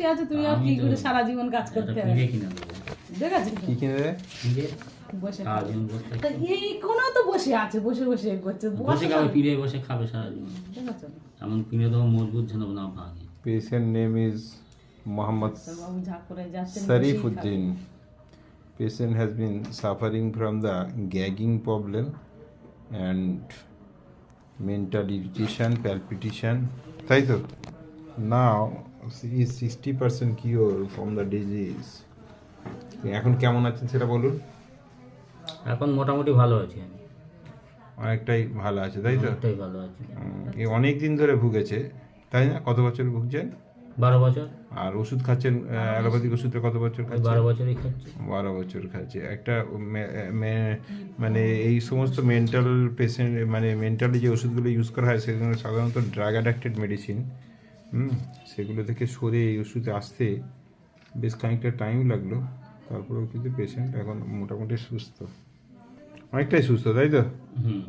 বসে আছে, তুমি আর কি করে সারা জীবন কাজ করতে হবে? ঠিক আছে, কি কিনে দেয়? বসে তা এই কোনো তো বসে আছে, বসে বসে করছে, বসে খাবে, পিড়ে বসে খাবে সারা জীবন। ঠিক আছে এমন পিড়ে তো মজবুত যেন না ভাঙে। Patient name is Mohammad বাবু যা করে যাচ্ছেন Sarifuddin. Patient has been suffering from the gagging problem and mental irritation, palpitation. তাই তো? Now she is 60% cure from the disease. এখন কেমন আছেন সেটা বলুন। এখন মোটামুটি ভালো আছি আমি, অনেকটাই ভালো আছে, তাই তো? অনেকটাই ভালো আছি। এই অনেক দিন ধরে ভুগেছে, তাই না? কত বছর ভুগছেন? 12 বছর। আর ওষুধ খাচ্ছেন, অ্যালোপ্যাথিক ওষুধটা কত বছর খাচ্ছেন? 12 বছরই খাচ্ছি। 12 বছর খাচ্ছে। একটা মানে এই সমস্ত মেন্টাল পেশেন্ট, মানে মেন্টালি যে ওষুধগুলো ইউজ করা হয় সেগুলো সাধারণত ড্রাগ অ্যাডাক্টেড মেডিসিন। সেগুলো থেকে সরে এই ওষুধে আসতে বেশ খানিকটা টাইম লাগলো, তারপরেও কিন্তু পেশেন্ট এখন মোটামুটি সুস্থ, অনেকটাই সুস্থ, তাই তো? হুম।